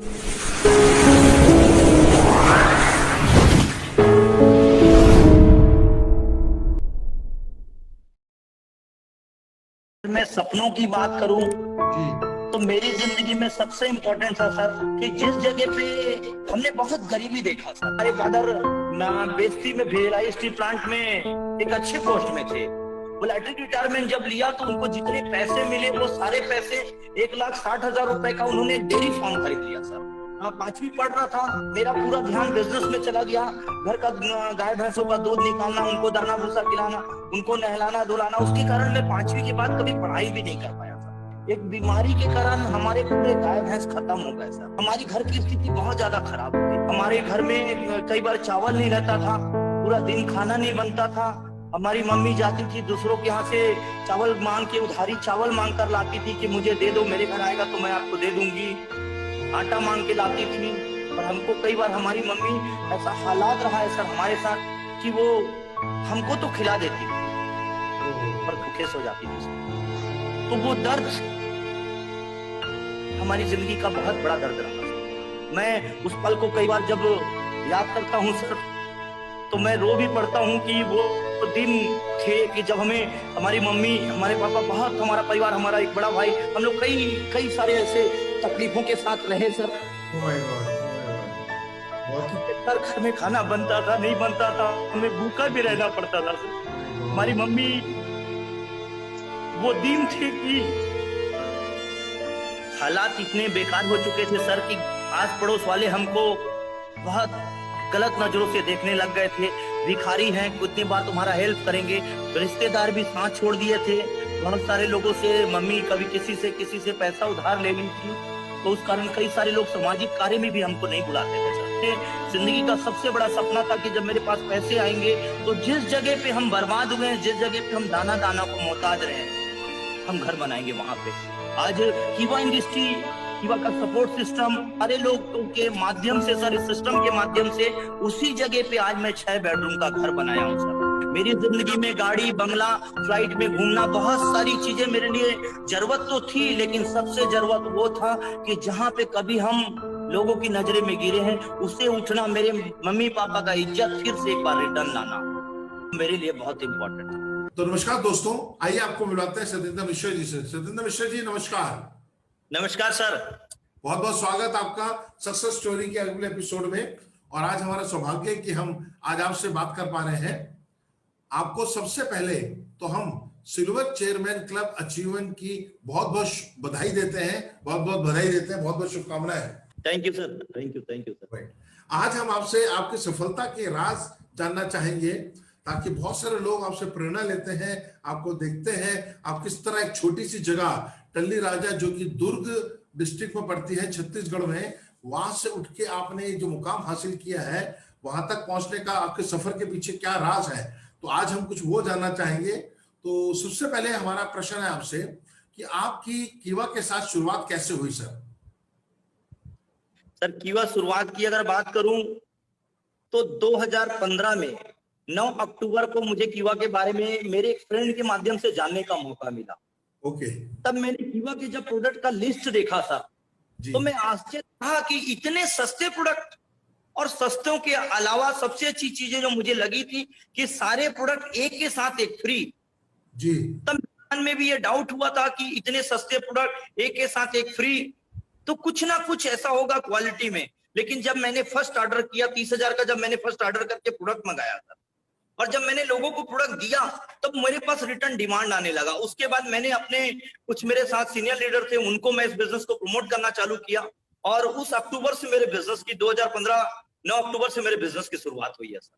मैं सपनों की बात करूं तो मेरी जिंदगी में सबसे इम्पोर्टेंट था सर कि जिस जगह पे हमने बहुत गरीबी देखा सर। हमारे फादर बेस्ती में भिलाई स्टील प्लांट में एक अच्छे पोस्ट में थे। वोलेटरी रिटायरमेंट जब लिया तो उनको जितने पैसे मिले वो सारे पैसे 1,60,000 रुपए का उन्होंने डेयरी फार्म खरीद लिया सर। पांचवी पढ़ रहा था, मेरा पूरा ध्यान बिजनेस में चला गया। घर का गाय भैंसों का दूध निकालना, उनको दाना भूसा खिलाना, उनको नहलाना धुलाना। उसके कारण मैं पांचवी के बाद कभी पढ़ाई भी नहीं कर पाया सर। एक बीमारी के कारण हमारे पूरे गाय भैंस खत्म हो गए सर। हमारी घर की स्थिति बहुत ज्यादा खराब हो गई। हमारे घर में कई बार चावल नहीं रहता था, पूरा दिन खाना नहीं बनता था। हमारी मम्मी जाती थी दूसरों के यहाँ से चावल मांग के, उधारी चावल मांग कर लाती थी कि मुझे दे दो, मेरे घर आएगा तो मैं आपको दे दूंगी। आटा मांग के लाती थी। और हमको कई बार हमारी मम्मी, ऐसा हालात रहा है सर हमारे साथ कि वो हमको तो खिला देती थी पर भूखे सो जाती थी। तो वो दर्द हमारी जिंदगी का बहुत बड़ा दर्द रहा सर। मैं उस पल को कई बार जब याद करता हूँ सर तो मैं रो भी पड़ता हूँ कि वो दिन थे कि जब हमें हमारी मम्मी, हमारे पापा, बहुत हमारा परिवार, हमारा एक बड़ा भाई, हम लोग कई सारे ऐसे तकलीफों के साथ रहे सर। सर घर में खाना बनता था, नहीं बनता था, हमें भूखा भी रहना पड़ता था सर। हमारी मम्मी, वो दिन थे कि हालात इतने बेकार हो चुके थे सर कि आस पड़ोस वाले हमको बहुत गलत नजरों से देखने लग गए थे। भिखारी हैं, कितनी बार तुम्हारा हेल्प करेंगे। तो रिश्तेदार भी साथ छोड़ दिए थे। बहुत सारे लोगों से मम्मी कभी किसी से पैसा उधार ले ली थी। तो उस कारण कई सारे लोग सामाजिक कार्य में भी हमको नहीं बुलाते थे सर। जिंदगी का सबसे बड़ा सपना था कि जब मेरे पास पैसे आएंगे तो जिस जगह पे हम बर्बाद हुए हैं, जिस जगह पे हम दाना दाना को मोहताज रहे हैं, हम घर बनाएंगे वहां पे। आज कीवा इंडस्ट्री, कीवा का सपोर्ट सिस्टम, सारे लोगों के माध्यम से सर, इस सिस्टम के माध्यम से उसी जगह पे आज मैं 6 बेडरूम का घर बनाया हूँ सर। मेरी जिंदगी में गाड़ी, बंगला, फ्लाइट में घूमना, बहुत सारी चीजें मेरे लिए जरूरत तो थी, लेकिन सबसे जरूरत वो था कि जहाँ पे कभी हम लोगों की नजरे में गिरे हैं उससे उठना, मेरे मम्मी पापा का इज्जत फिर से एक बार रिटर्न लाना मेरे लिए बहुत इंपॉर्टेंट है। तो नमस्कार दोस्तों, आइए आपको मिलाते हैं सत्येंद्र मिश्र जी से। सत्येंद्र मिश्र जी नमस्कार। नमस्कार सर। बहुत बहुत स्वागत आपका सक्सेस स्टोरी के अगले एपिसोड में। और आज हमारा सौभाग्य है कि हम आज आपसे बात कर पा रहे हैं। आपको सबसे पहले तो हम सिल्वर चेयरमैन क्लब अचीवमेंट की बहुत बहुत बधाई देते हैं, बहुत बहुत बधाई देते हैं, बहुत बहुत शुभकामनाएं। Thank you sir, thank you sir. आज हम आपसे आपकी सफलता के राज जानना चाहेंगे ताकि बहुत सारे लोग आपसे प्रेरणा लेते हैं, आपको देखते हैं आप किस तरह एक छोटी सी जगह टल्ली राजा जो कि दुर्ग डिस्ट्रिक्ट में पड़ती है छत्तीसगढ़ में, वहां से उठ के आपने जो मुकाम हासिल किया है, वहां तक पहुंचने का आपके सफर के पीछे क्या राज है, तो आज हम कुछ वो जानना चाहेंगे। तो सबसे पहले हमारा प्रश्न है आपसे कि आपकी कीवा के साथ शुरुआत कैसे हुई सर? सर कीवा शुरुआत की अगर बात करूं तो 2015 में 9 अक्टूबर को मुझे कीवा के बारे में मेरे एक फ्रेंड के माध्यम से जानने का मौका मिला। ओके। तब मैंने कीवा के जब प्रोडक्ट का लिस्ट देखा था तो मैं आश्चर्य था कि इतने सस्ते प्रोडक्ट, और सस्तों के अलावा सबसे अच्छी चीजें जो मुझे लगी थी कि सारे प्रोडक्ट एक के साथ एक फ्री जी। तब मन में भी ये डाउट हुआ था कि इतने सस्ते प्रोडक्ट एक के साथ एक फ्री, तो कुछ ना कुछ ऐसा होगा क्वालिटी में। लेकिन जब मैंने फर्स्ट ऑर्डर किया 30,000 का, जब मैंने फर्स्ट ऑर्डर करके प्रोडक्ट मंगाया था और जब मैंने लोगों को प्रोडक्ट दिया तब मेरे पास रिटर्न डिमांड आने लगा। उसके बाद मैंने अपने कुछ मेरे साथ सीनियर लीडर थे, उनको मैं इस बिजनेस को प्रमोट करना चालू किया और उस अक्टूबर से मेरे बिजनेस की 2015 9 अक्टूबर से मेरे बिजनेस की शुरुआत हुई है सर।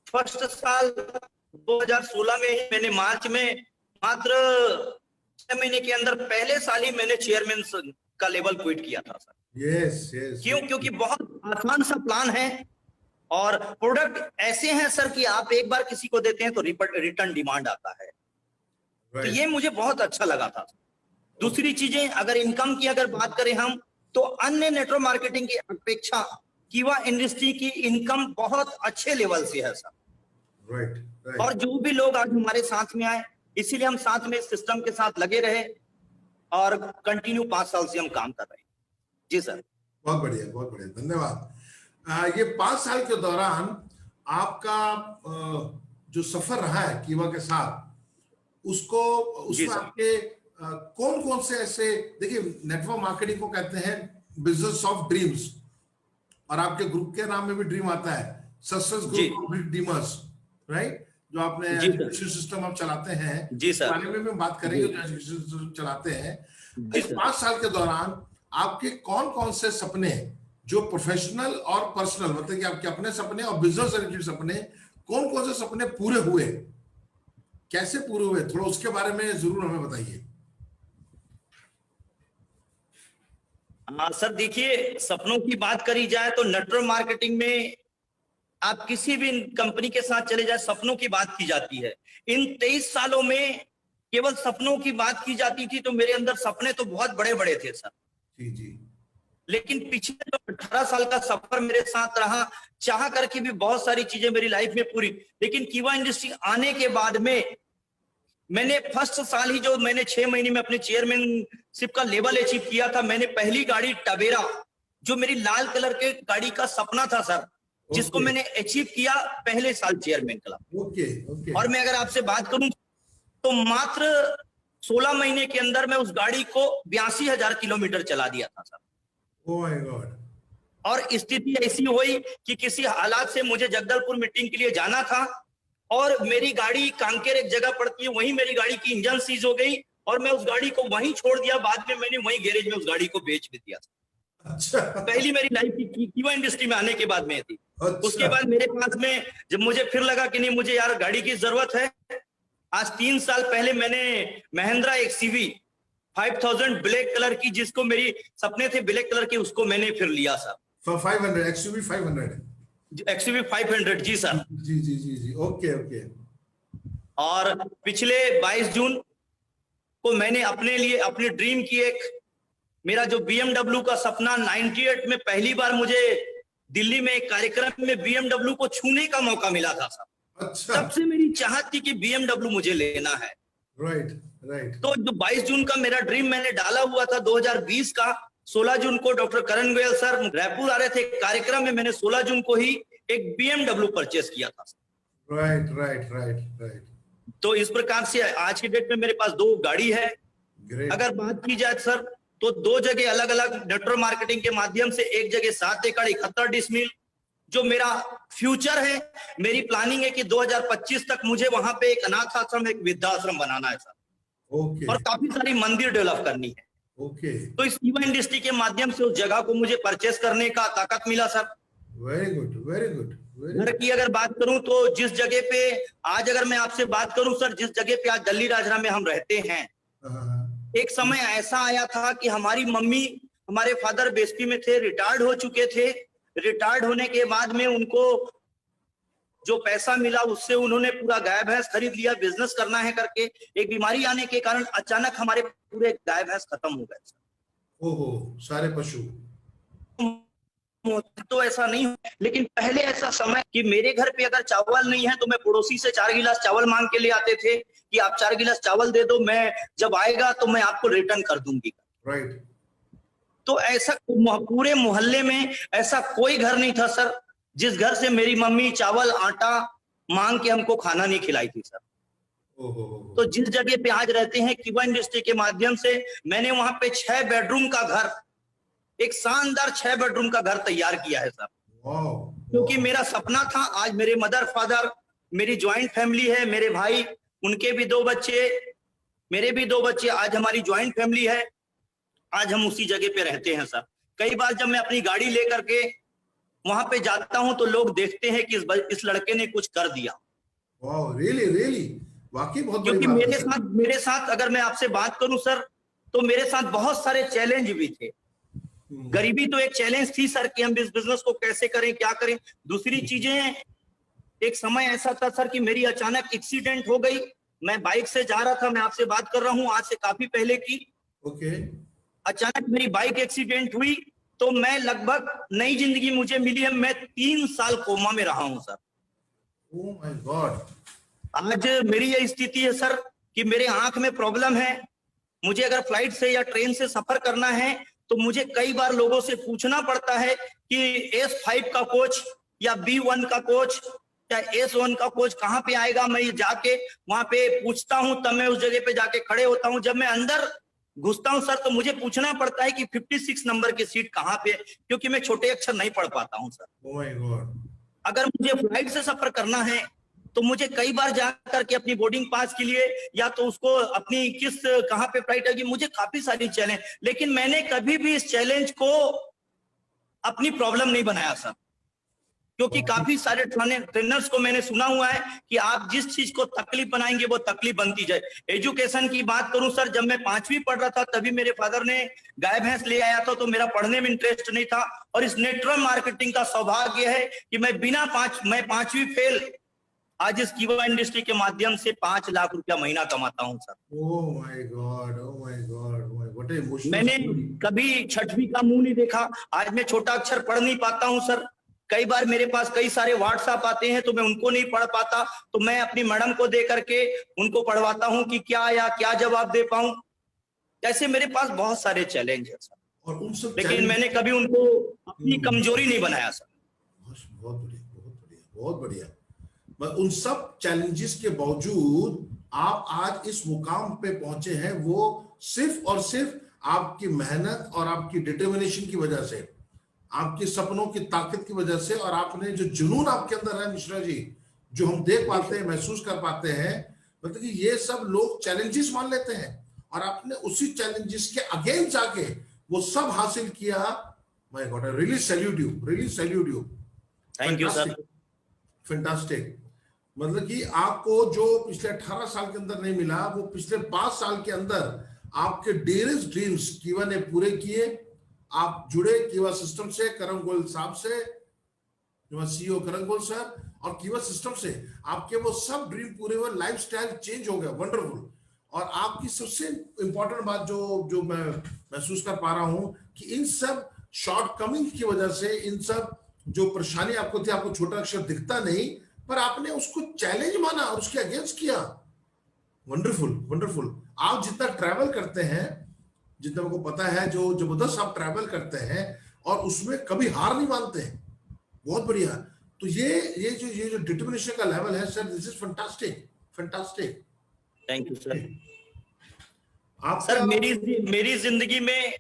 फर्स्ट साल 2016 में ही मैंने मार्च में मात्र 6 महीने के अंदर पहले साल ही मैंने चेयरमैन का लेवल क्विट किया था सर। यस। क्योंकि बहुत आसान सा प्लान है और प्रोडक्ट ऐसे हैं सर कि आप एक बार किसी को देते हैं तो रिटर्न डिमांड आता है। तो ये मुझे बहुत अच्छा लगा था। दूसरी चीजें, अगर इनकम की अगर बात करें हम, तो अन्य नेटवर्क मार्केटिंग की अपेक्षा कीवा इंडस्ट्री की इनकम बहुत अच्छे लेवल से है सर। और जो भी लोग आज हमारे साथ में आए, इसीलिए हम साथ में सिस्टम के साथ लगे रहे और कंटिन्यू 5 साल से हम काम कर रहे हैं। जी सर। बहुत बढ़िया, बहुत बढ़िया, धन्यवाद। ये 5 साल के दौरान आपका जो सफर रहा है कीवा के साथ, जी उसमें सर। आपके कौन कौन से ऐसे, देखिए नेटवर्क मार्केटिंग को कहते हैं बिजनेस ऑफ ड्रीम्स, और आपके ग्रुप के नाम में भी ड्रीम आता है, सक्सेस जी ग्रुप ऑफ ड्रीमर्स, राइट, जो आपने जी सर। एजुकेशन सिस्टम आप चलाते हैं, जी इस सर। बारे में बात करेंगे, जी जो एजुकेशन सिस्टम चलाते हैं। जी इस सर। 5 साल के दौरान आपके कौन कौन से सपने, जो प्रोफेशनल और पर्सनल, मतलब कि आपके अपने सपने और बिजनेस रिलेटेड सपने, कौन कौन से सपने पूरे हुए, कैसे पूरे हुए, थोड़ा उसके बारे में जरूर हमें बताइए। हाँ सर, देखिए सपनों की बात करी जाए तो नेटवर्क मार्केटिंग में आप किसी भी कंपनी के साथ चले जाए, सपनों की बात की जाती है। इन 23 सालों में केवल सपनों की बात की जाती थी, तो मेरे अंदर सपने तो बहुत बड़े बड़े थे सर। जी जी। लेकिन पिछले जो 18 साल का सफर मेरे साथ रहा, चाह करके भी बहुत सारी चीजें मेरी लाइफ में पूरी, लेकिन कीवा इंडस्ट्री आने के बाद में मैंने फर्स्ट साल ही जो मैंने 6 महीने में अपने चेयरमैनशिप का लेवल अचीव किया था, मैंने पहली गाड़ी टवेरा, जो मेरी लाल कलर के गाड़ी का सपना था सर, जिसको ओके मैंने अचीव किया पहले साल चेयरमैन क्लब। Okay okay. और मैं अगर आपसे बात करूं तो मात्र 16 महीने के अंदर मैं उस गाड़ी को 82,000 किलोमीटर चला दिया था सर। Oh my God. और स्थिति ऐसी हुई कि किसी हालात से मुझे जगदलपुर मीटिंग के लिए जाना था, और मेरी गाड़ी कांकेर एक जगह पड़ती है, वहीं मेरी गाड़ी की इंजन सीज हो गई, और मैं उस गाड़ी को वहीं छोड़ दिया। बाद में मैंने वहीं गैरेज में उस गाड़ी को बेच भी दिया था। अच्छा। पहली मेरी लाइफ की कीवा इंडस्ट्री में आने के बाद में थी। अच्छा। उसके बाद मेरे पास में जब मुझे फिर लगा कि नहीं, मुझे यार गाड़ी की जरूरत है, आज 3 साल पहले मैंने महिंद्रा XUV 5000 ब्लैक कलर की, जिसको मेरी सपने थे ब्लैक कलर की, उसको मैंने फिर लिया सर। 500 XUV 500। XUV 500 जी सर। जी जी जी जी। Okay okay. और पिछले 22 जून को मैंने अपने लिए अपनी ड्रीम की एक, मेरा जो BMW का सपना 98 में पहली बार मुझे दिल्ली में एक कार्यक्रम में BMW को छूने का मौका मिला था सर। अच्छा। तब से मेरी चाहत थी कि BMW मुझे लेना है। Right right. तो जो 22 जून का मेरा ड्रीम मैंने डाला हुआ था 2020 का, 16 जून को डॉक्टर करण गोयल सर रायपुर आ रहे थे कार्यक्रम में, मैंने 16 जून को ही एक BMW परचेस किया था। Right right right right. तो इस प्रकार से आज की डेट में मेरे पास 2 गाड़ी है। ग्रेट। अगर बात की जाए सर तो 2 जगह अलग अलग नेटवर्क मार्केटिंग के माध्यम से, एक जगह 7 एकड़ 71 डिसमिल, जो मेरा फ्यूचर है, मेरी प्लानिंग है कि 2025 तक मुझे वहां पे एक अनाथ आश्रम, एक वृद्धाश्रम बनाना है सर। ओके। और काफी सारी मंदिर डेवलप करनी है। ओके। तो इस कीवा इंडस्ट्री के माध्यम से उस जगह को मुझे परचेस करने का ताकत मिला sir. Very good very good very घर की अगर बात करूं तो जिस जगह पे आज, अगर मैं आपसे बात करूं सर, जिस जगह पे आज दल्ली राजरा में हम रहते हैं, गुड। एक समय ऐसा आया था कि हमारी मम्मी, हमारे फादर बेस्ती में थे, रिटायर्ड हो चुके थे। रिटायर्ड होने के बाद में उनको जो पैसा मिला उससे उन्होंने पूरा गाय भैंस खरीद लिया, बिजनेस करना है करके। एक बीमारी आने के कारण अचानक हमारे पूरे गाय भैंस खत्म हो गए। ओहो, सारे पशु। तो ऐसा नहीं हो, लेकिन पहले ऐसा समय कि मेरे घर पे अगर चावल नहीं है तो मैं पड़ोसी से 4 गिलास चावल मांग के ले आते थे कि आप 4 गिलास चावल दे दो, मैं जब आएगा तो मैं आपको रिटर्न कर दूंगी। राइट। तो ऐसा पूरे मोहल्ले में ऐसा कोई घर नहीं था सर जिस घर से मेरी मम्मी चावल आटा मांग के हमको खाना नहीं खिलाई थी सर। ओहो। तो जिस जगह पे आज रहते हैं कीवा इंडस्ट्री के माध्यम से, मैंने वहां पे 6 बेडरूम का घर, एक शानदार 6 बेडरूम का घर तैयार किया है सर। क्योंकि मेरा सपना था। आज मेरे मदर फादर, मेरी ज्वाइंट फैमिली है, मेरे भाई, उनके भी 2 बच्चे, मेरे भी 2 बच्चे, आज हमारी ज्वाइंट फैमिली है। आज हम उसी जगह पे रहते हैं सर। कई बार जब मैं अपनी गाड़ी लेकर के वहां पे जाता हूं तो लोग देखते हैं कि इस लड़के ने कुछ कर दिया। वाओ, रियली रियली, वाकई बहुत बड़ी क्योंकि बात है। मेरे साथ अगर मैं आपसे बात करूं सर, तो मेरे साथ बहुत सारे चैलेंज भी थे। गरीबी तो एक चैलेंज थी सर कि हम इस बिजनेस को कैसे करें, क्या करें। दूसरी चीजें, एक समय ऐसा था सर कि मेरी अचानक एक्सीडेंट हो गई। मैं बाइक से जा रहा था, मैं आपसे बात कर रहा हूं आज से काफी पहले की। ओके। अचानक मेरी बाइक एक्सीडेंट हुई तो मैं लगभग नई जिंदगी मुझे मिली है। मैं 3 साल कोमा में रहा हूं सर। Oh my God. आज मेरी यह स्थिति है सर कि मेरे आंख में प्रॉब्लम है। मुझे अगर फ्लाइट से या ट्रेन से सफर करना है तो मुझे कई बार लोगों से पूछना पड़ता है कि S5 का कोच या B1 का कोच या S1 का कोच कहाँ पे आएगा। मैं जाके वहां पे पूछता हूं, तब मैं उस जगह पे जाके खड़े होता हूं। जब मैं अंदर घुसता हूं सर, तो मुझे पूछना पड़ता है कि 56 नंबर की सीट कहाँ पे है, क्योंकि मैं छोटे अक्षर नहीं पढ़ पाता हूं सर। Oh my God. अगर मुझे फ्लाइट से सफर करना है तो मुझे कई बार जाकर के अपनी बोर्डिंग पास के लिए या तो उसको अपनी कहाँ पे फ्लाइट आएगी, मुझे काफी सारी चैलेंज, लेकिन मैंने कभी भी इस चैलेंज को अपनी प्रॉब्लम नहीं बनाया सर। क्योंकि काफी सारे ट्रेनर्स को मैंने सुना हुआ है कि आप जिस चीज को तकलीफ बनाएंगे वो तकलीफ बनती जाए। एजुकेशन की बात करूं सर, जब मैं 5वीं पढ़ रहा था तभी मेरे फादर ने गाय भैंस ले आया था, तो मेरा पढ़ने में इंटरेस्ट नहीं था। और इस नेटवर्क मार्केटिंग का सौभाग्य है कि मैं 5वीं फेल आज इस कीवा इंडस्ट्री के माध्यम से 5 लाख रुपया महीना कमाता हूं sir. Oh my God, oh my God, what A emotional. मैंने कभी 6वीं का मुंह नहीं देखा। आज मैं छोटा अक्षर पढ़ नहीं पाता हूं सर। कई बार मेरे पास कई सारे व्हाट्सएप आते हैं तो मैं उनको नहीं पढ़ पाता, तो मैं अपनी मैडम को दे करके उनको पढ़वाता हूं कि क्या जवाब दे पाऊं। ऐसे मेरे पास बहुत सारे चैलेंज है सर, और उन सब लेकिन मैंने कभी उनको अपनी कमजोरी नहीं बनाया सर। बहुत बढ़िया, बहुत बढ़िया, बहुत बढ़िया। बस उन सब चैलेंजेस के बावजूद आप आज इस मुकाम पे पहुंचे हैं, वो सिर्फ और सिर्फ आपकी मेहनत और आपकी डिटर्मिनेशन की वजह से, आपके सपनों की ताकत की वजह से, और आपने जो जुनून आपके अंदर है मिश्रा जी, जो हम देख पाते हैं, महसूस कर पाते हैं। मतलब कि ये सब लोग चैलेंजेस मान लेते हैं और आपने उसी चैलेंजेस के अगेंस्ट जाके वो सब हासिल किया। My God, I really salute you, really salute you. Thank you sir. Fantastic. मतलब कि आपको जो पिछले 18 साल के अंदर नहीं मिला, वो पिछले 5 साल के अंदर आपके डेयरेस्ट ड्रीम्स कीवा ने पूरे किए। आप जुड़े कीवा सिस्टम से, करण गोयल साहब से, सीईओ करण गोयल सर, और कीवा सिस्टम से आपके वो सब ड्रीम पूरे हुए, लाइफस्टाइल चेंज हो गया, वंडरफुल। और आपकी सबसे इंपॉर्टेंट बात जो मैं महसूस कर पा रहा हूं कि इन सब शॉर्टकमिंग की वजह से, इन सब जो परेशानी आपको थी, आपको छोटा अक्षर दिखता नहीं, पर आपने उसको चैलेंज माना और उसके अगेंस्ट किया। Wonderful, wonderful. आप जितना ट्रैवल करते हैं, जितना को पता है, जो जबरदस्त आप ट्रैवल करते हैं और उसमें कभी हार नहीं मानते हैं, बहुत बढ़िया। तो ये जो डिटर्मिनेशन का लेवल है sir, this is fantastic, fantastic. Thank you sir. आप सर मेरी जिंदगी में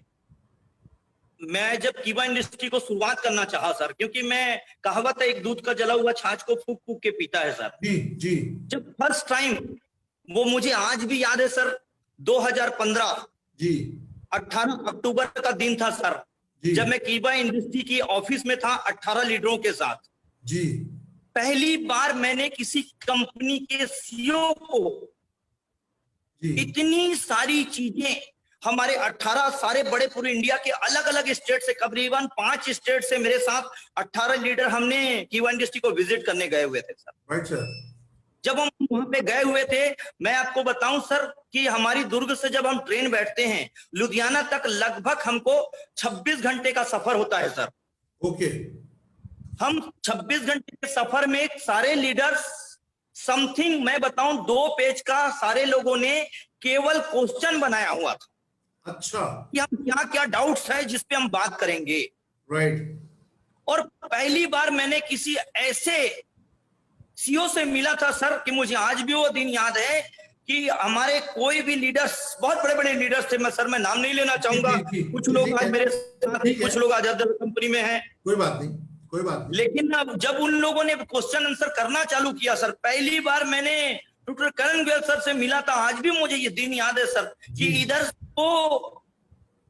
मैं जब कीवा इंडस्ट्री को शुरुआत करना चाहा सर, क्योंकि मैं कहावत है, एक दूध का जला हुआ छाछ को फूक फूक के पीता है सर। जी जी। जब फर्स्ट टाइम, वो मुझे आज भी याद है सर, 2015 जी 18 अक्टूबर का दिन था सर, जब मैं कीवा इंडस्ट्री की ऑफिस में था 18 लीडरों के साथ। जी। पहली बार मैंने किसी कंपनी के सीईओ को इतनी सारी चीजें, हमारे 18 सारे बड़े पूरे इंडिया के अलग अलग स्टेट से, करीबन 5 स्टेट से मेरे साथ 18 लीडर हमने कीवा इंडस्ट्री को विजिट करने गए हुए थे सर। Right sir. जब हम वहां पे गए हुए थे, मैं आपको बताऊं सर कि हमारी दुर्ग से जब हम ट्रेन बैठते हैं लुधियाना तक, लगभग हमको 26 घंटे का सफर होता है सर। ओके। हम 26 घंटे के सफर में सारे लीडर्स समथिंग, मैं बताऊं 2 पेज का सारे लोगों ने केवल क्वेश्चन बनाया हुआ था। अच्छा। कि हम क्या क्या डाउट्स है जिसपे हम बात करेंगे। राइट। और पहली बार मैंने किसी ऐसे सीईओ से मिला था सर कि मुझे आज भी वो दिन याद है कि हमारे कोई भी लीडर्स, बहुत बड़े बड़े लीडर्स थे, मैं नाम नहीं लेना चाहूंगा, कुछ लोग आज मेरे साथ हैं, कुछ लोग आज अदर कंपनी में हैं, कोई बात नहीं, कोई बात नहीं। लेकिन जब उन लोगों ने क्वेश्चन आंसर करना चालू किया सर, पहली बार मैंने डॉक्टर करण गोयल सर से मिला था। आज भी मुझे ये दिन याद है सर कि इधर तो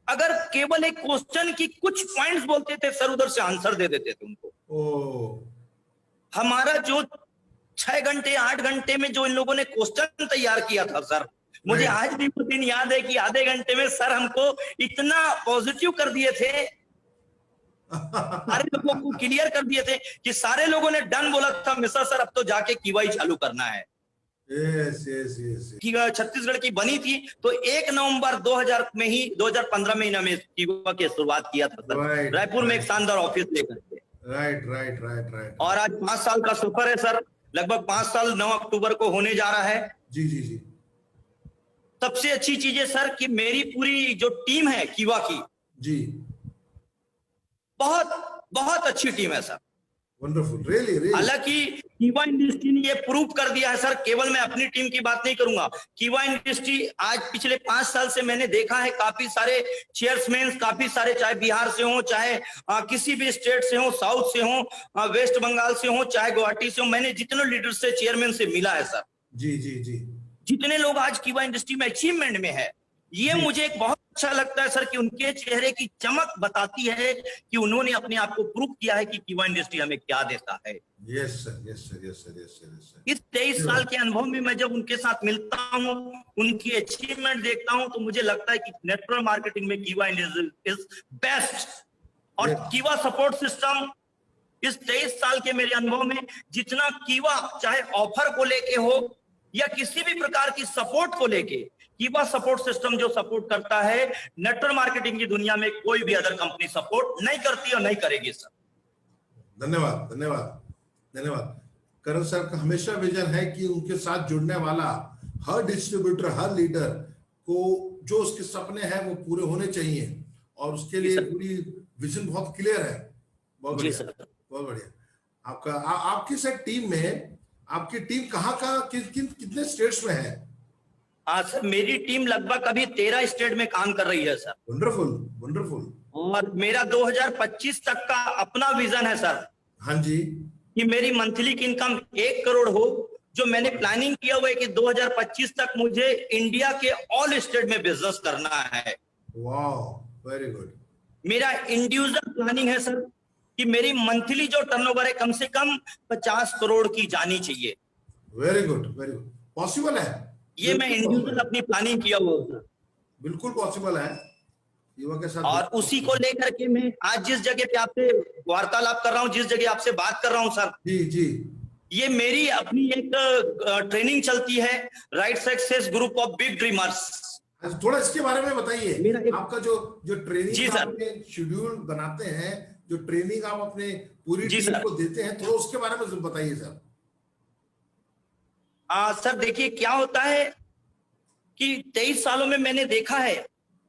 अगर केवल एक क्वेश्चन की कुछ पॉइंट्स बोलते थे सर, उधर से आंसर दे देते थे उनको। हमारा जो 6 घंटे 8 घंटे में जो इन लोगों ने क्वेश्चन तैयार किया था सर, मुझे आज भी वो दिन याद है कि आधे घंटे में सर हमको इतना पॉजिटिव कर दिए थे, सारे लोगों को क्लियर कर दिए थे कि सारे लोगों ने डन बोला था, मिश्रा सर अब तो जाके कीवाई चालू करना है। छत्तीसगढ़ की बनी थी तो 1 नवंबर 2015 में कीवा की शुरुआत किया था सर, रायपुर में एक शानदार ऑफिस लेकर के। राइट। और आज 5 साल का सफर है सर, लगभग 5 साल 9 अक्टूबर को होने जा रहा है। जी जी जी। सबसे अच्छी चीज है सर कि मेरी पूरी जो टीम है कीवा की, जी, बहुत बहुत अच्छी टीम है सर। Wonderful, really really. हालांकि कीवा इंडस्ट्री ने ये प्रूव कर दिया है सर, केवल मैं अपनी टीम की बात नहीं करूंगा, कीवा इंडस्ट्री आज पिछले 5 साल से मैंने देखा है काफी सारे चेयरमैन, काफी सारे, चाहे बिहार से हो, चाहे किसी भी स्टेट से हो, साउथ से हो, वेस्ट बंगाल से हो, चाहे गुवाहाटी से हो, मैंने जितने लीडर से, चेयरमैन से मिला है सर। जी जी जी। जितने लोग आज कीवा इंडस्ट्री में अचीवमेंट में है, ये मुझे एक बहुत अच्छा लगता है सर कि उनके चेहरे की चमक बताती है कि उन्होंने अपने आप को प्रूव किया है कि कीवा इंडस्ट्री हमें क्या देता है। Yes sir, yes sir, yes sir, yes sir, yes sir. इस 23 साल के अनुभव में मैं जब उनके साथ मिलता हूं, उनकी अचीवमेंट देखता हूं, तो मुझे लगता है कि नेटवर्क मार्केटिंग में कीवा इंडस्ट्री इज बेस्ट। और कीवा सपोर्ट सिस्टम इस 23 साल के मेरे अनुभव में, जितना कीवा चाहे ऑफर को लेके हो या किसी भी प्रकार की सपोर्ट को लेके, कीवा सपोर्ट सिस्टम जो सपोर्ट करता है, नेटवर्क मार्केटिंग की दुनिया में कोई भी अदर कंपनी सपोर्ट नहीं करती और नहीं करेगी सर। धन्यवाद, धन्यवाद, धन्यवाद। करण सर का हमेशा विजन है कि उनके साथ जुड़ने वाला हर डिस्ट्रीब्यूटर, हर लीडर को जो उसके सपने हैं वो पूरे होने चाहिए, और उसके लिए पूरी विजन बहुत क्लियर है। बहुत बढ़िया, बहुत बढ़िया। आपकी सर टीम में, आपकी टीम कहाँ कितने स्टेट्स में है? सर मेरी टीम लगभग अभी 13 स्टेट में काम कर रही है सर। Wonderful, wonderful. और मेरा 2025 तक का अपना विजन है सर। हाँ जी। कि मेरी मंथली की इनकम 1 करोड़ हो। जो मैंने प्लानिंग किया हुआ है कि 2025 तक मुझे इंडिया के ऑल स्टेट में बिजनेस करना है। वाह, वेरी गुड। मेरा इंडिविजुअल प्लानिंग है सर कि मेरी मंथली जो टर्नओवर है कम से कम 50 करोड़ की जानी चाहिए। Very good, very good. Possible है ये मैं इंडिविजुअल अपनी प्लानिंग किया हुआ सर। बिल्कुल पॉसिबल है युवा के साथ। और उसी को लेकर के मैं आज जिस जगह पे आपसे वार्तालाप कर रहा हूँ, जिस जगह आपसे बात कर रहा हूँ सर, जी जी, ये मेरी अपनी एक ट्रेनिंग चलती है, right success group of big dreamers. थोड़ा इसके बारे में बताइए। आपका जो ट्रेनिंग आपने शेड्यूल बनाते हैं, जो ट्रेनिंग आप अपने पूरी टीम को देते हैं, थोड़ा उसके बारे में बताइए सर। सर देखिए क्या होता है कि 23 सालों में मैंने देखा है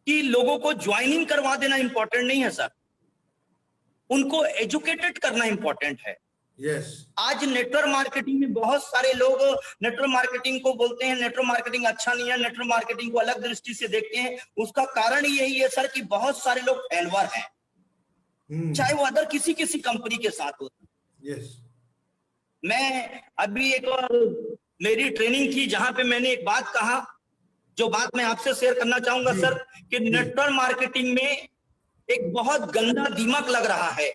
कि लोगों को ज्वाइनिंग करवा देना इंपॉर्टेंट नहीं है सर, उनको एजुकेटेड करना इंपॉर्टेंट है। यस। आज नेटवर्क मार्केटिंग में बहुत सारे लोग नेटवर्क मार्केटिंग को बोलते हैं नेटवर्क मार्केटिंग अच्छा नहीं है, नेटवर्क मार्केटिंग को अलग दृष्टि से देखते हैं। उसका कारण यही है सर कि बहुत सारे लोग फेलवर हैं, चाहे वो अदर किसी कंपनी के साथ हो। यस। मैं अभी एक मेरी ट्रेनिंग थी जहां पे मैंने एक बात कहा, जो बात मैं आपसे शेयर करना चाहूंगा सर, कि नेटवर्क मार्केटिंग में एक बहुत गंदा दिमाग लग रहा है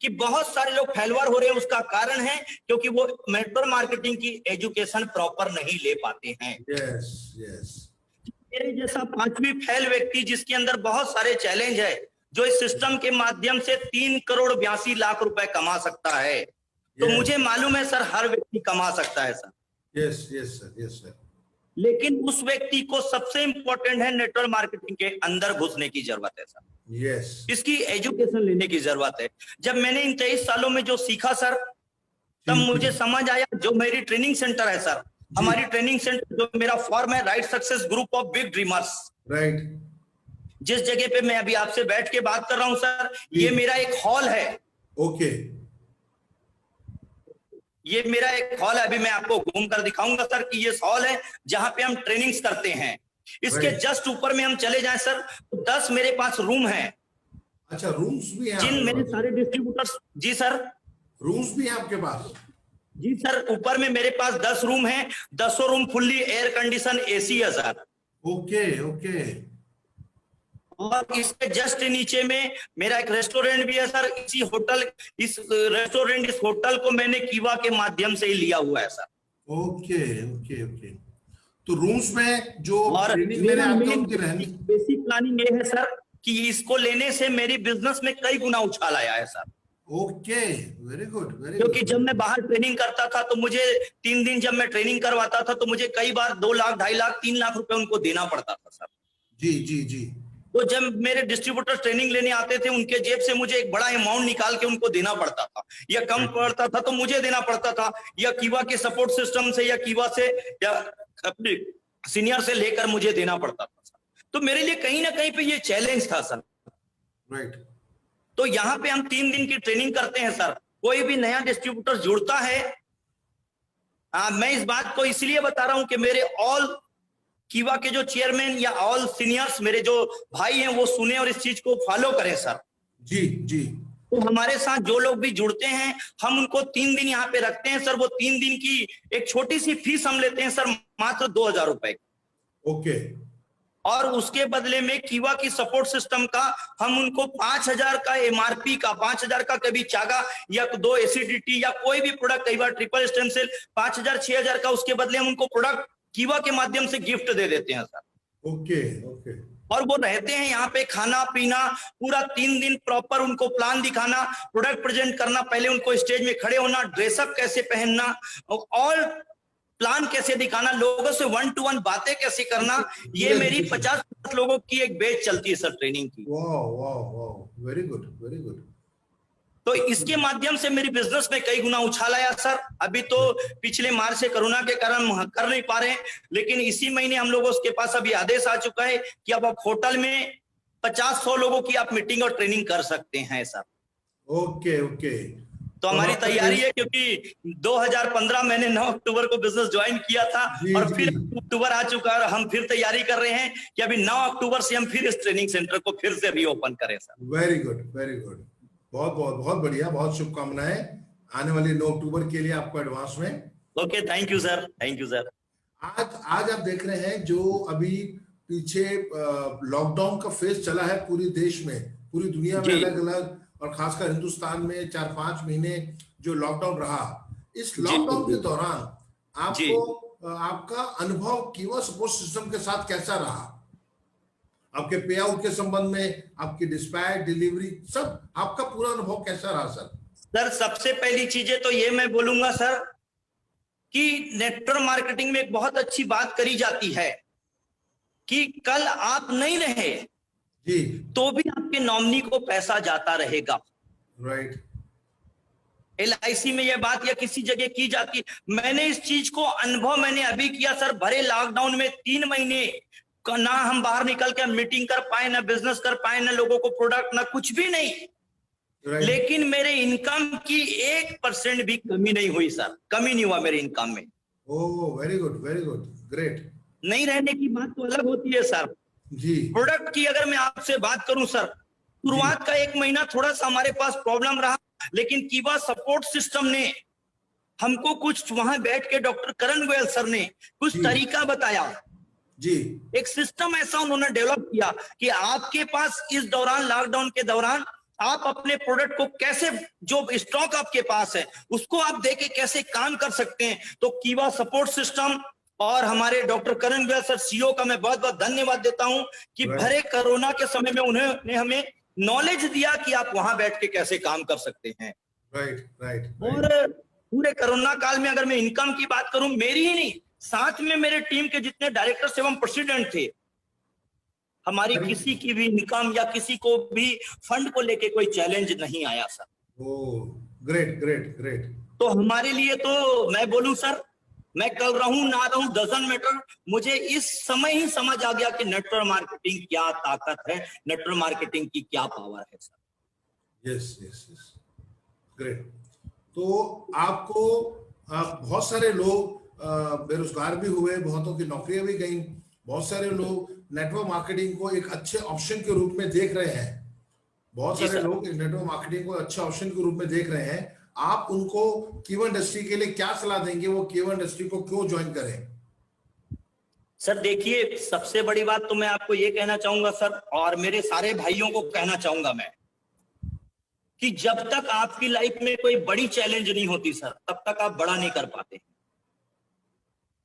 कि बहुत सारे लोग फेलवर हो रहे हैं। उसका कारण है क्योंकि वो नेटवर्क मार्केटिंग की एजुकेशन प्रॉपर नहीं ले पाते हैं। Yes yes. मेरे जैसा 5वीं फेल व्यक्ति जिसके अंदर बहुत सारे चैलेंज है, जो इस सिस्टम के माध्यम से 3 करोड़ 82 लाख रुपए कमा सकता है, तो मुझे मालूम है सर हर व्यक्ति कमा सकता है sir. Yes yes sir, yes sir. लेकिन उस व्यक्ति को सबसे इंपॉर्टेंट है नेटवर्क मार्केटिंग के अंदर घुसने की जरूरत है सर। यस। इसकी एजुकेशन लेने की जरूरत है। जब मैंने इन 23 सालों में जो सीखा सर, तब मुझे समझ आया, जो मेरी ट्रेनिंग सेंटर है सर, हमारी ट्रेनिंग सेंटर जो मेरा फॉर्म है right success group of big dreamers, right, जिस जगह पे मैं अभी आपसे बैठ के बात कर रहा हूं सर, ये मेरा एक हॉल है। ओके। ये मेरा एक हॉल है, अभी मैं आपको घूम कर दिखाऊंगा सर कि ये हॉल है जहां पे हम ट्रेनिंग्स करते हैं। इसके जस्ट ऊपर में हम चले जाएं सर तो 10 मेरे पास रूम है। अच्छा, रूम्स भी हैं जिन मेरे सारे डिस्ट्रीब्यूटर्स, जी सर, रूम्स भी हैं आपके पास? जी सर, ऊपर में मेरे पास 10 रूम हैं, 10 room fully air condition AC है सर। Okay okay. और इसके जस्ट नीचे में मेरा एक रेस्टोरेंट भी है सर। इस रेस्टोरेंट, इस होटल को मैंने कीवा के माध्यम से ही लिया हुआ है सर। Okay okay okay. तो रूम्स में जो और मेरा बेसिक प्लानिंग ये है सर कि इसको लेने से मेरी बिजनेस में कई गुना उछाल आया है sir. Okay, very good, very good. क्योंकि जब मैं बाहर ट्रेनिंग करता था तो मुझे 3 दिन जब मैं ट्रेनिंग करवाता था तो मुझे कई बार 2 लाख, 2.5 लाख, 3 लाख रुपए उनको देना पड़ता था सर। जी जी जी। तो जब मेरे डिस्ट्रीब्यूटर ट्रेनिंग लेने आते थे, उनके जेब से मुझे एक बड़ा अमाउंट निकाल के उनको देना पड़ता था, या कम पड़ता था तो मुझे देना पड़ता था, या कीवा के सपोर्ट सिस्टम से या कीवा से या अपने सीनियर से लेकर मुझे देना पड़ता था। तो मेरे लिए कहीं ना कहीं पे ये चैलेंज था सर। राइट। तो यहाँ पे हम 3 दिन की ट्रेनिंग करते हैं सर। कोई भी नया डिस्ट्रीब्यूटर जुड़ता है, मैं इस बात को इसलिए बता रहा हूं कि मेरे ऑल कीवा के जो चेयरमैन या ऑल सीनियर्स मेरे जो भाई हैं वो सुने और इस चीज को फॉलो करें सर। जी जी। तो हमारे साथ जो लोग भी जुड़ते हैं हम उनको 3 दिन यहाँ पे रखते हैं सर। वो 3 दिन की एक छोटी सी फीस हम लेते हैं सर, मात्र 2000 रुपए। ओके। और उसके बदले में कीवा की सपोर्ट सिस्टम का हम उनको 5000 का एमआरपी का, 5000 का कभी चागा या 2 एसिडिटी या कोई भी प्रोडक्ट, कई बार ट्रिपल स्टेम सेल 5000 6000 का, उसके बदले हम उनको प्रोडक्ट कीवा के माध्यम से गिफ्ट दे देते हैं सर। Okay okay. और वो रहते हैं यहाँ पे, खाना पीना पूरा 3 दिन प्रॉपर, उनको प्लान दिखाना, प्रोडक्ट प्रेजेंट करना, पहले उनको स्टेज में खड़े होना, ड्रेसअप कैसे पहनना, और प्लान कैसे दिखाना, लोगों से 1 to 1 बातें कैसे करना। ये मेरी 50 लोगों की एक बैच चलती है सर ट्रेनिंग की। वाह वाह वाह, वेरी गुड वेरी गुड। तो इसके माध्यम से मेरी बिजनेस में कई गुना उछाल आया सर। अभी तो पिछले मार्च से कोरोना के कारण हम कर नहीं पा रहे हैं, लेकिन इसी महीने हम लोगों के पास अभी आदेश आ चुका है कि अब आप होटल में 50-100 लोगों की आप मीटिंग और ट्रेनिंग कर सकते हैं सर। Okay okay. तो हमारी तैयारी है, क्योंकि 2015 मैंने 9 अक्टूबर को बिजनेस ज्वाइन किया था और फिर अक्टूबर आ चुका है और हम फिर तैयारी कर रहे हैं कि अभी 9 अक्टूबर से हम फिर इस ट्रेनिंग सेंटर को फिर से भी ओपन करें sir. Very good very good, बहुत बहुत बहुत बढ़िया, बहुत शुभकामनाएं आने वाली 9 अक्टूबर के लिए आपको एडवांस में। Okay, thank you sir, thank you sir. आज आप देख रहे हैं जो अभी पीछे लॉकडाउन का फेज चला है पूरे देश में, पूरी दुनिया में अलग अलग, और खासकर हिंदुस्तान में 4-5 महीने जो लॉकडाउन रहा, इस लॉकडाउन के दौरान आपको आपका अनुभव कीवा सपोर्ट सिस्टम के साथ कैसा रहा? आपके पे आउट के संबंध में, आपकी डिस्पैच, डिलीवरी, सब आपका पूरा अनुभव कैसा रहा सर? सर सबसे पहली चीजें तो ये मैं बोलूंगा सर कि नेटवर्क मार्केटिंग में एक बहुत अच्छी बात करी जाती है कि कल आप नहीं रहे जी तो भी आपके नॉमिनी को पैसा जाता रहेगा। राइट। LIC में यह बात या किसी जगह की जाती, मैंने इस चीज को अनुभव मैंने अभी किया सर। भरे लॉकडाउन में 3 महीने का ना हम बाहर निकल के मीटिंग कर पाए, ना बिजनेस कर पाए, ना लोगों को प्रोडक्ट, ना कुछ भी नहीं, लेकिन मेरे इनकम की 1% भी कमी नहीं हुई सर, कमी नहीं हुआ मेरे इनकम में। Oh very good very good, great. नहीं रहने की बात तो अलग होती है सर। जी। प्रोडक्ट की अगर मैं आपसे बात करूं सर, शुरुआत का 1 महीना थोड़ा सा हमारे पास प्रॉब्लम रहा, लेकिन कीवा सपोर्ट सिस्टम ने हमको कुछ, वहां बैठ के डॉक्टर करण गोयल सर ने कुछ तरीका बताया जी। एक सिस्टम ऐसा उन्होंने डेवलप किया कि आपके पास इस दौरान, लॉकडाउन के दौरान, आप अपने प्रोडक्ट को कैसे, जो स्टॉक आपके पास है उसको आप देके कैसे काम कर सकते हैं। तो कीवा सपोर्ट सिस्टम और हमारे डॉक्टर करण गोयल सर CEO का मैं बहुत बहुत धन्यवाद देता हूं कि भरे कोरोना के समय में उन्होंने हमें नॉलेज दिया कि आप वहां बैठ के कैसे काम कर सकते हैं। Right right. और पूरे कोरोना काल में अगर मैं इनकम की बात करूं, मेरी ही नहीं, साथ में मेरे टीम के जितने डायरेक्टर्स एवं प्रेसिडेंट थे, हमारी किसी की भी इनकम या किसी को भी फंड को लेके कोई चैलेंज नहीं आया sir. Oh great great great. तो हमारे लिए तो मैं बोलूं सर, मैं कल रहूं ना रहूं डजंट मैटर, मुझे इस समय ही समझ आ गया कि नेटवर्क मार्केटिंग क्या ताकत है, नेटवर्क मार्केटिंग की क्या पावर है sir. Yes yes yes, great. तो आपको बहुत सारे लोग बेरोजगार भी हुए, बहुतों की नौकरियां भी गई, बहुत सारे लोग नेटवर्क मार्केटिंग को एक अच्छे ऑप्शन के रूप में देख रहे हैं, बहुत सारे लोग नेटवर्क मार्केटिंग को अच्छे ऑप्शन के रूप में देख रहे हैं। आप उनको कीवा इंडस्ट्री के लिए क्या सलाह देंगे, वो कीवा इंडस्ट्री को क्यों ज्वाइन करें? सर देखिए, सबसे बड़ी बात तो मैं आपको ये कहना चाहूंगा सर, और मेरे सारे भाइयों को कहना चाहूंगा मैं, कि जब तक आपकी लाइफ में कोई बड़ी चैलेंज नहीं होती सर, तब तक आप बड़ा नहीं कर पाते।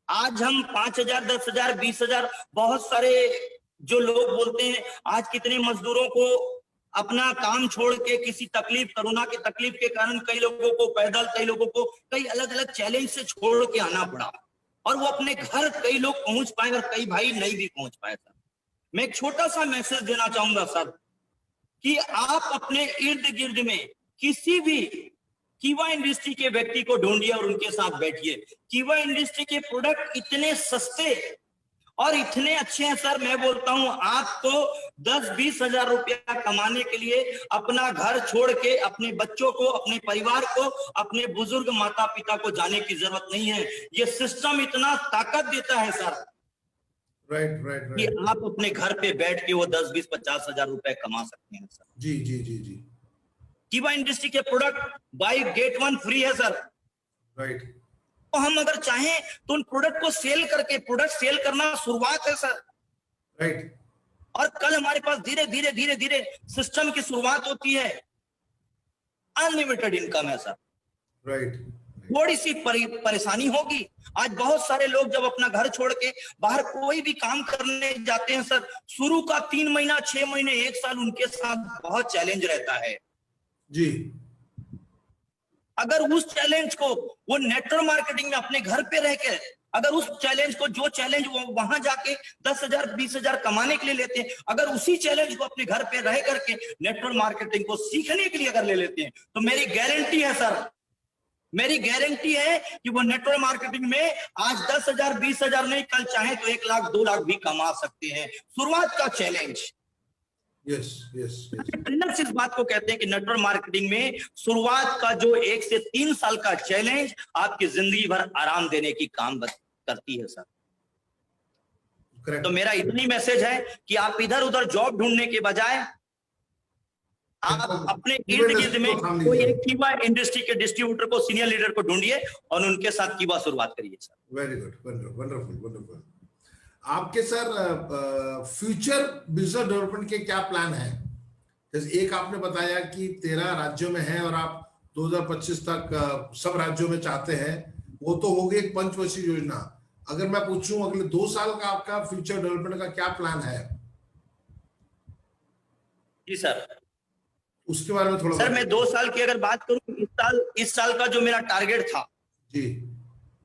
आज हम 5000, 10,000, 20,000, बहुत सारे जो लोग बोलते हैं, आज कितने मजदूरों को अपना काम छोड़ के किसी तकलीफ, कोरोना की तकलीफ के कारण कई लोगों को पैदल, कई लोगों को कई अलग अलग चैलेंज से छोड़ के आना पड़ा, और वो अपने घर कई लोग पहुंच पाए और कई भाई नहीं भी पहुंच पाए सर। मैं एक छोटा सा मैसेज देना चाहूंगा सर कि आप अपने इर्द गिर्द में किसी भी कीवा इंडस्ट्री के व्यक्ति को ढूंढिए और उनके साथ बैठिए। कीवा इंडस्ट्री के प्रोडक्ट इतने सस्ते और इतने अच्छे हैं सर, मैं बोलता हूं आपको 10-20 हजार रुपया कमाने के लिए अपना घर छोड़ के अपने बच्चों को, अपने परिवार को, अपने बुजुर्ग माता पिता को जाने की जरूरत नहीं है। ये सिस्टम इतना ताकत देता है सर, राइट राइट कि राइट। आप अपने घर पे बैठ के वो 10-20-50 हजार रुपए कमा सकते हैं सर। जी जी जी जी। कीवा इंडस्ट्री के product buy get one free है सर। राइट। तो हम अगर चाहें तो उन प्रोडक्ट को सेल करके, प्रोडक्ट सेल करना शुरुआत है सर। राइट। और कल हमारे पास धीरे धीरे धीरे धीरे सिस्टम की शुरुआत होती है, अनलिमिटेड इनकम है सर। राइट। थोड़ी सी परेशानी होगी। आज बहुत सारे लोग जब अपना घर छोड़ के बाहर कोई भी काम करने जाते हैं सर, शुरू का 3 महीना, 6 महीने, 1 साल उनके साथ बहुत चैलेंज रहता है जी। अगर उस चैलेंज को वो नेटवर्क मार्केटिंग में अपने घर पे रह के, अगर उस चैलेंज को, जो चैलेंज वो वहां जाके 10,000 20,000 कमाने के लिए लेते हैं, अगर उसी चैलेंज को अपने घर पे रह करके नेटवर्क मार्केटिंग को सीखने के लिए अगर ले लेते हैं, तो मेरी गारंटी है सर, मेरी गारंटी है कि वो नेटवर्क मार्केटिंग में आज 10,000 20,000 नहीं, कल चाहे तो 1 लाख 2 लाख भी कमा सकते हैं। शुरुआत का challenge. Yes yes yes. Trainers इस बात को कहते हैं कि नेटवर्क मार्केटिंग में शुरुआत का जो 1 से 3 साल का चैलेंज आपकी जिंदगी भर आराम देने की काम करती है सर। करेक्ट। तो मेरा इतनी मैसेज है कि आप इधर उधर जॉब ढूंढने के बजाय आप अपने इर्द गिर्द में कोई एक कीवा इंडस्ट्री के डिस्ट्रीब्यूटर को, सीनियर लीडर को ढूंढिए और उनके साथ कीवा शुरुआत करिए sir. Very good, wonderful wonderful. आपके सर फ्यूचर बिजनेस डेवलपमेंट के क्या प्लान है? जैसे एक आपने बताया कि 13 राज्यों में है और आप 2025 तक सब राज्यों में चाहते हैं, वो तो हो गई एक पंचवर्षीय योजना। अगर मैं पूछूं अगले 2 साल का आपका फ्यूचर डेवलपमेंट का क्या प्लान है? जी सर, उसके बारे में थोड़ा सर मैं 2 साल की अगर बात करूं, इस साल का जो मेरा टारगेट था जी,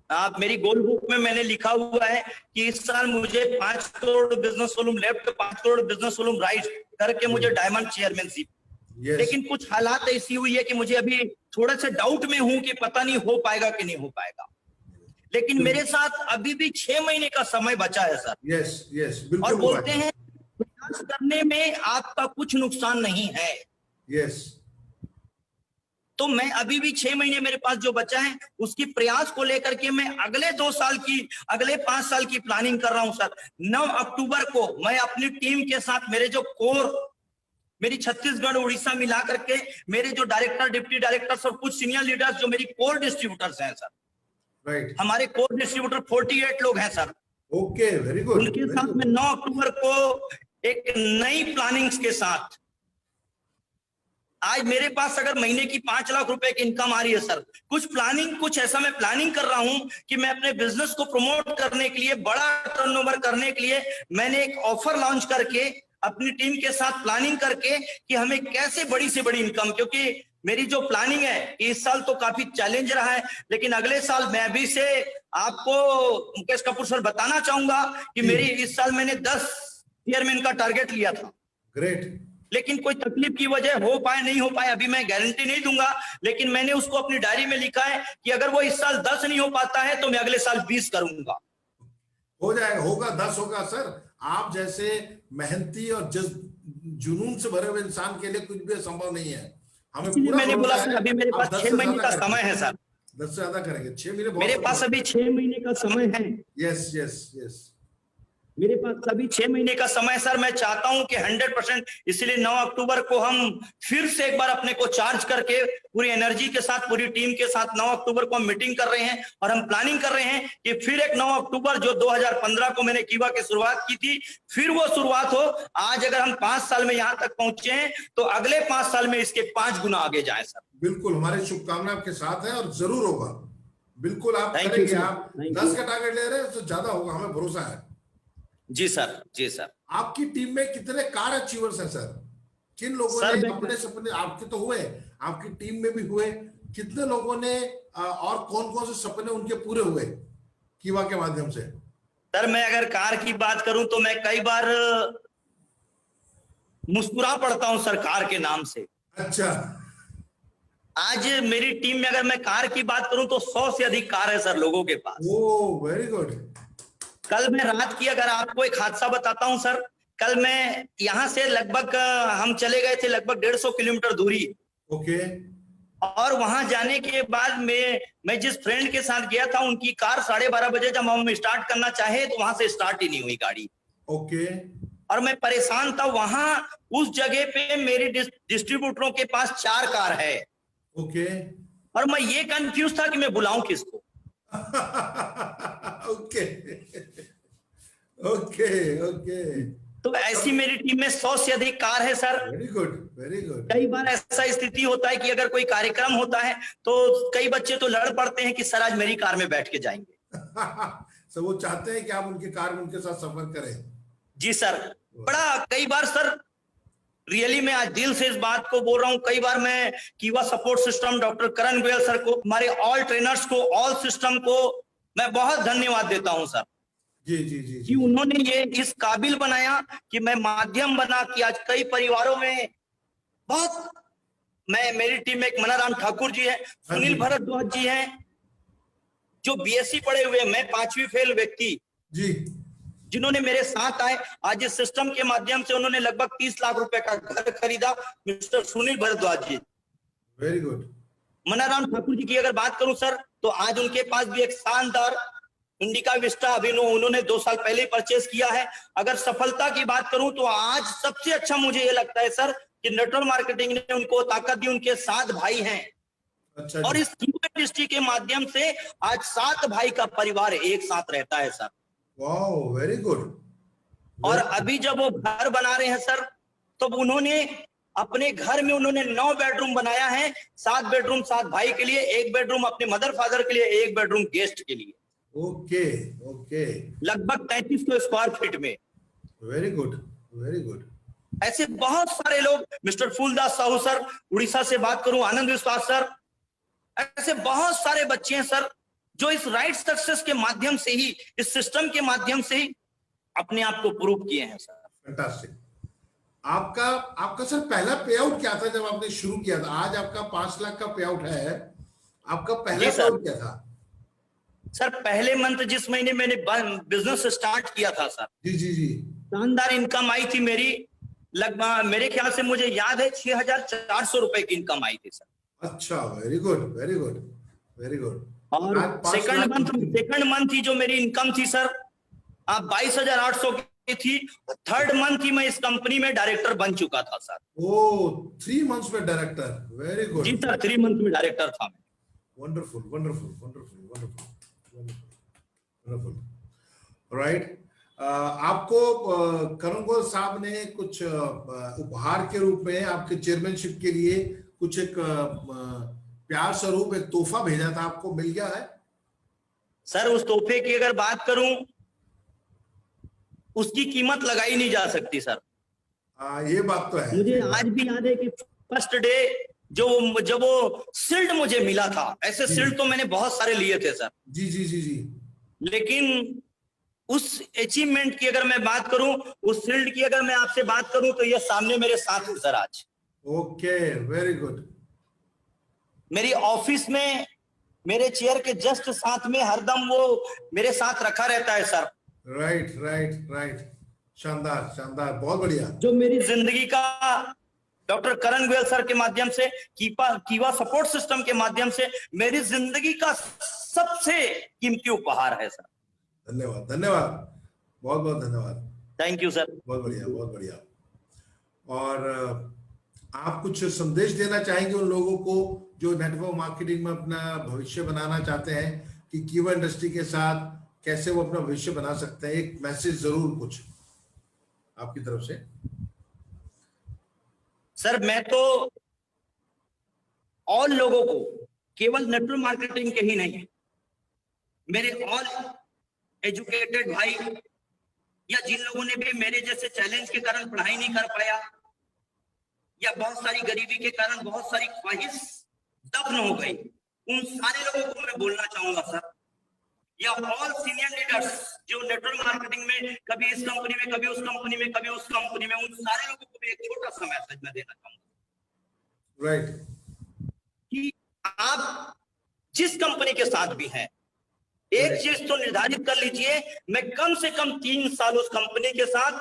आप मेरी गोल बुक में मैंने लिखा हुआ है कि इस साल मुझे 5 crore business volume left, 5 crore business volume right करके मुझे डायमंड चेयरमैनशिप। लेकिन कुछ हालात ऐसी हुई है कि मुझे अभी थोड़ा सा डाउट में हूं कि पता नहीं हो पाएगा कि नहीं हो पाएगा। लेकिन मेरे साथ अभी भी 6 महीने का समय बचा है सर। यस यस बिल्कुल। और बोलते हैं प्रयास करने में आपका कुछ नुकसान नहीं है। यस। तो मैं अभी भी 6 महीने मेरे पास जो बचा है उसकी प्रयास को लेकर के मैं अगले 2 साल की, अगले 5 साल की प्लानिंग कर रहा हूं सर। 9 अक्टूबर को मैं अपनी टीम के साथ, मेरे जो कोर, मेरी छत्तीसगढ़ उड़ीसा मिला करके मेरे जो डायरेक्टर, डिप्टी डायरेक्टर्स और कुछ सीनियर लीडर्स जो मेरी कोर डिस्ट्रीब्यूटर्स हैं सर, राइट, हमारे कोर डिस्ट्रीब्यूटर 48 लोग हैं सर। Okay, very good. उनके साथ मैं 9 अक्टूबर को एक नई प्लानिंग्स के साथ, आज मेरे पास अगर महीने की 5 लाख रुपए की इनकम आ रही है सर, कुछ ऐसा मैं प्लानिंग कर रहा हूं कि मैं अपने बिजनेस को प्रमोट करने के लिए, बड़ा टर्नओवर करने के लिए मैंने एक ऑफर लॉन्च करके अपनी टीम के साथ प्लानिंग करके कि हमें कैसे बड़ी से बड़ी इनकम, क्योंकि मेरी जो प्लानिंग है इस साल तो काफी चैलेंज रहा है, लेकिन अगले साल मैं अभी से आपको मुकेश कपूर सर बताना चाहूंगा कि मेरी इस साल मैंने 10 चेयरमैन का टारगेट लिया था। ग्रेट। लेकिन कोई तकलीफ की वजह हो पाए नहीं हो पाए अभी मैं गारंटी नहीं दूंगा, लेकिन मैंने उसको अपनी डायरी में लिखा है कि अगर वो इस साल 10 नहीं हो पाता है तो मैं अगले साल 20 करूंगा। हो जाएगा, होगा, 10 होगा सर। आप जैसे मेहनती और जुनून से भरे हुए इंसान के लिए कुछ भी संभव नहीं है। हमें पूरा मैंने बोला सर अभी मेरे पास 6 महीने का समय है सर। 10 से ज्यादा करेंगे, 6 महीने मेरे पास अभी 6 महीने का समय है। यस यस यस, मेरे पास अभी 6 महीने का समय सर। मैं चाहता हूं कि 100%, इसलिए 9 अक्टूबर को हम फिर से एक बार अपने को चार्ज करके पूरी एनर्जी के साथ, पूरी टीम के साथ 9 अक्टूबर को हम मीटिंग कर रहे हैं और हम प्लानिंग कर रहे हैं कि फिर एक 9 अक्टूबर जो 2015 को मैंने कीवा की शुरुआत की थी, फिर वो शुरुआत हो। आज अगर हम 5 साल में यहां तक पहुंचे हैं तो अगले 5 साल में इसके 5 गुना आगे जाए सर। बिल्कुल, हमारी शुभकामनाएं आपके साथ है और जरूर होगा। बिल्कुल आप करेंगे। आप 10 का टारगेट ले रहे हैं तो ज्यादा होगा, हमें भरोसा है। जी सर, जी सर। आपकी टीम में कितने कार अचीवर्स हैं सर? किन लोगों ने अपने सपने, आपके तो हुए, आपकी टीम में भी हुए, कितने लोगों ने और कौन कौन से सपने उनके पूरे हुए कीवा के माध्यम से? सर मैं अगर कार की बात करूं तो मैं कई बार मुस्कुरा पड़ता हूं सर कार के नाम से। अच्छा। आज मेरी टीम में अगर मैं कार की बात करूं तो 100 से अधिक कार है सर लोगों के पास। Oh very good. कल मैं रात की अगर आपको एक हादसा बताता हूं सर। कल मैं यहाँ से लगभग हम चले गए थे लगभग 150 किलोमीटर दूरी। ओके और वहां जाने के बाद मैं जिस फ्रेंड के साथ गया था उनकी कार 12:30 बजे जब हम स्टार्ट करना चाहे तो वहां से स्टार्ट ही नहीं हुई गाड़ी। ओके और मैं परेशान था। वहां उस जगह पे मेरी डिस्ट्रीब्यूटरों के पास 4 कार है। ओके और मैं ये कंफ्यूज था कि मैं बुलाऊं किसको। ओके ओके ओके तो ऐसी मेरी टीम में 100 से अधिक कार है sir. Very good very good. कई बार ऐसा स्थिति होता है कि अगर कोई कार्यक्रम होता है तो कई बच्चे तो लड़ पड़ते हैं कि सर आज मेरी कार में बैठ के जाएंगे। सो वो चाहते हैं कि आप उनकी कार में उनके साथ सफर करें। जी सर। बड़ा कई बार सर रियली मैं आज दिल से इस बात को बोल रहा हूं। कई बार मैं कीवा सपोर्ट सिस्टम डॉक्टर करण गोयल सर को, हमारे ऑल ट्रेनर्स को, ऑल सिस्टम को मैं बहुत धन्यवाद देता हूं सर। जी जी जी कि उन्होंने ये इस काबिल बनाया कि मैं माध्यम बना कि आज कई परिवारों में बहुत मेरी टीम में एक मनाराम ठाकुर जी है, सुनील भरद्वाज जी हैं जो बीएससी पढ़े हुए, मैं 5वीं फेल व्यक्ति जी जिन्होंने मेरे साथ आए। आज इस सिस्टम के माध्यम से उन्होंने लगभग 30 लाख रुपए का घर खरीदा। Mister Sunil Bhardwaj ji. Very good. Manaram Thakur ji की अगर बात करूं सर तो आज उनके पास भी एक शानदार इंडिका विस्टा अभिनव उन्होंने 2 साल पहले ही परचेज किया है। अगर सफलता की बात करूं तो आज सबसे अच्छा मुझे ये लगता है सर कि नेटवर्क मार्केटिंग ने उनको ताकत दी। उनके 7 भाई हैं। अच्छा और इस इंडस्ट्री के माध्यम से आज 7 भाई का परिवार एक साथ रहता है सर। Wow very good. और अभी जब वो घर बना रहे हैं सर तो उन्होंने अपने घर में उन्होंने 9 बेडरूम बनाया है। 7 बेडरूम 7 भाई के लिए, 1 बेडरूम अपने मदर फादर के लिए, 1 बेडरूम गेस्ट के लिए। ओके ओके लगभग 3300 स्क्वायर फीट में। Very good very good. ऐसे बहुत सारे लोग, मिस्टर फूलदास साहू सर उड़ीसा से बात करूं, आनंद विश्वास सर, ऐसे बहुत सारे बच्चे हैं सर जो इस राइट सक्सेस के माध्यम से ही, इस सिस्टम के माध्यम से ही अपने आप को प्रूव किए हैं सर। फैंटास्टिक। आपका आपका सर पहला पे आउट क्या था जब आपने शुरू किया था? आज आपका 5 लाख का पे आउट है, आपका पहला पे आउट क्या था? सर पहले मंथ जिस महीने मैंने बिजनेस स्टार्ट किया था सर, जी जी जी, शानदार इनकम आई थी मेरी। लगभग मेरे ख्याल से मुझे याद है 6400 रुपए की इनकम आई थी सर। अच्छा very good very good very good. और सेकंड मंथ ही जो मेरी इनकम थी सर आप 22,800 की थी। थर्ड मंथ ही मैं इस कंपनी में डायरेक्टर बन चुका था सर। ओ 3 मंथ्स में डायरेक्टर, वेरी गुड। जी सर 3 मंथ में डायरेक्टर था मैं। Wonderful wonderful wonderful wonderful wonderful. Right. आपको करण गोयल साहब ने कुछ उपहार के रूप में आपके चेयरमैनशिप के लिए कुछ एक प्यार स्वरूप एक तोहफा भेजा था, आपको मिल गया है? सर उस तोहफे की अगर बात करूं उसकी कीमत लगाई नहीं जा सकती सर। ये बात तो है। मुझे आज भी याद है कि फर्स्ट डे जब वो शील्ड मुझे मिला था, ऐसे शील्ड तो मैंने बहुत सारे लिए थे सर। जी जी जी जी। लेकिन उस अचीवमेंट की अगर मैं बात करूं, उस शील्ड की अगर मैं आपसे बात करूं तो ये सामने मेरे साथ है सर आज। Okay very good. मेरी ऑफिस में मेरे चेयर के जस्ट साथ में हरदम वो मेरे साथ रखा रहता है सर। Right right right. शानदार शानदार, बहुत बढ़िया। जो मेरी जिंदगी का डॉक्टर करण गोयल सर के माध्यम से, कीवा सपोर्ट सिस्टम के माध्यम से मेरी जिंदगी का सबसे कीमती उपहार है सर। धन्यवाद धन्यवाद, बहुत बहुत धन्यवाद। Thank you sir. बहुत बढ़िया बहुत बढ़िया। और आप कुछ संदेश देना चाहेंगे उन लोगों को जो नेटवर्क मार्केटिंग में अपना भविष्य बनाना चाहते हैं कि कीवा इंडस्ट्री के साथ कैसे वो अपना भविष्य बना सकते हैं? एक मैसेज जरूर कुछ आपकी तरफ से। सर मैं तो ऑल लोगों को, केवल नेटवर्क मार्केटिंग के ही नहीं, मेरे ऑल एजुकेटेड भाई या जिन लोगों ने भी मेरे जैसे चैलेंज के कारण पढ़ाई नहीं कर पाया या बहुत सारी गरीबी के कारण बहुत सारी ख्वाहिश दफन हो गई, उन सारे लोगों को मैं बोलना चाहूंगा सर, या ऑल सीनियर लीडर्स जो नेटवर्क मार्केटिंग में कभी इस कंपनी में, कभी उस कंपनी में, कभी उस कंपनी में, उन सारे लोगों को भी एक छोटा सा मैसेज मैं देना चाहूंगा। राइट। कि आप जिस कंपनी के साथ भी हैं, एक चीज तो निर्धारित कर लीजिए, मैं कम से कम 3 साल उस कंपनी के साथ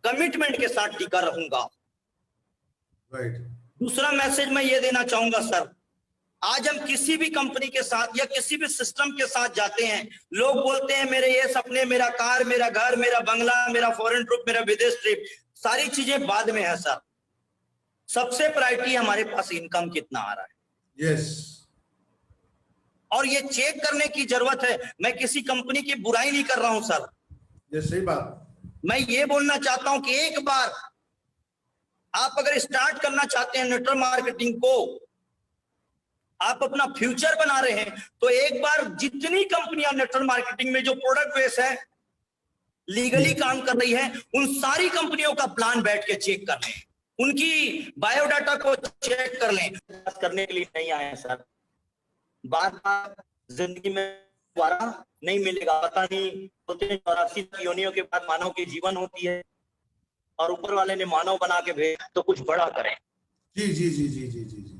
कमिटमेंट के साथ टिका रहूंगा। राइट। दूसरा मैसेज मैं ये देना चाहूंगा सर, आज हम किसी भी कंपनी के साथ या किसी भी सिस्टम के साथ जाते हैं, लोग बोलते हैं मेरे ये सपने, मेरा कार, मेरा घर, मेरा बंगला, मेरा फॉरेन ट्रिप, मेरा विदेश ट्रिप, सारी चीजें बाद में है सर। सबसे प्रायोरिटी हमारे पास इनकम कितना आ रहा है। यस। और ये चेक करने की जरूरत है। मैं किसी कंपनी की बुराई नहीं कर रहा हूं सर, ये सही बात। मैं ये बोलना चाहता हूं कि एक बार आप अगर स्टार्ट करना चाहते हैं नेटवर्क मार्केटिंग को, आप अपना फ्यूचर बना रहे हैं, तो एक बार जितनी कंपनियां नेटवर्क मार्केटिंग में जो प्रोडक्ट बेस है, लीगली काम कर रही है, उन सारी कंपनियों का प्लान बैठ के चेक कर लें, उनकी बायोडाटा को चेक कर लें। करने के लिए नहीं आए सर, बार बार जिंदगी में दोबारा नहीं मिलेगा। पता नहीं 84 योनियों के बाद मानव की जीवन होती है, और ऊपर वाले ने मानव बना के भेज तो कुछ बड़ा करें। जी जी जी जी जी जी जी।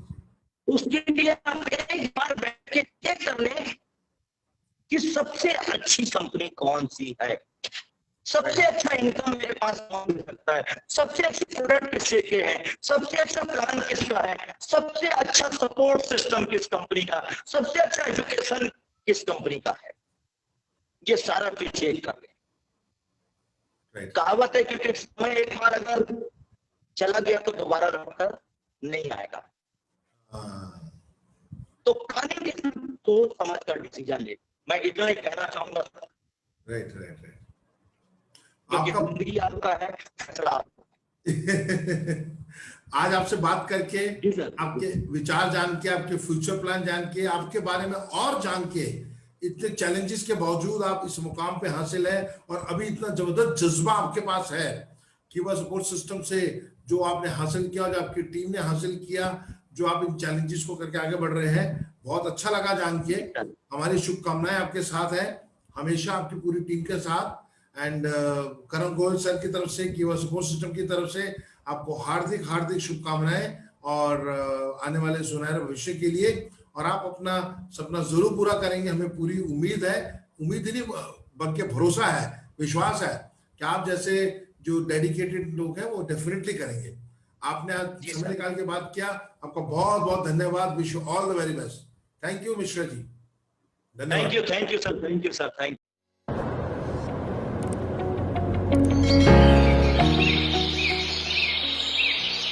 उसके लिए हम एक बार बैठ के चेक कर लें कि सबसे अच्छी कंपनी कौन सी है, सबसे अच्छा इनकम मेरे पास कौन मिल सकता है, सबसे अच्छे प्रोडक्ट किसके के हैं, सबसे अच्छा प्लान किसका है, सबसे अच्छा सपोर्ट सिस्टम किस कंपनी का, सबसे अच्छा एजुकेशन किस कंपनी का है, ये सारा कुछ चेक कर लें। कहावत है कि समय एक बार अगर चला गया तो दोबारा लौटकर नहीं आएगा। तो प्लानिंग तो समझ कर डिसीजन ले, मैं इतना ही कहना चाहूंगा। Right right right. आपका जिंदगी आपका है, फैसला आज आपसे बात करके, सर, आपके विचार जान के, आपके फ्यूचर प्लान जान के, आपके बारे में और जान के, इतने चैलेंजेस के बावजूद आप इस मुकाम पे हासिल है, और अभी इतना जबरदस्त जज्बा आपके पास है कि वह सपोर्ट सिस्टम से जो आपने हासिल किया, जो आपकी टीम ने हासिल किया, जो आप इन चैलेंजेस को करके आगे बढ़ रहे हैं, बहुत अच्छा लगा जान के। हमारी शुभकामनाएं आपके साथ है, हमेशा आपकी पूरी टीम के साथ, एंड करण गोयल सर की तरफ से, कीवा सपोर्ट सिस्टम की तरफ से आपको हार्दिक हार्दिक शुभकामनाएं, और आने वाले सुनहरे भविष्य के लिए। और आप अपना सपना जरूर पूरा करेंगे, हमें पूरी उम्मीद है, उम्मीद ही नहीं बल्कि भरोसा है, विश्वास है कि आप जैसे जो डेडिकेटेड लोग हैं वो डेफिनेटली करेंगे। आपने आज समय निकाल के बात किया, आपका बहुत बहुत धन्यवाद। Wish you all the very best. Thank you Mishra ji, धन्यवाद। Thank you sir, thank you sir, thank you.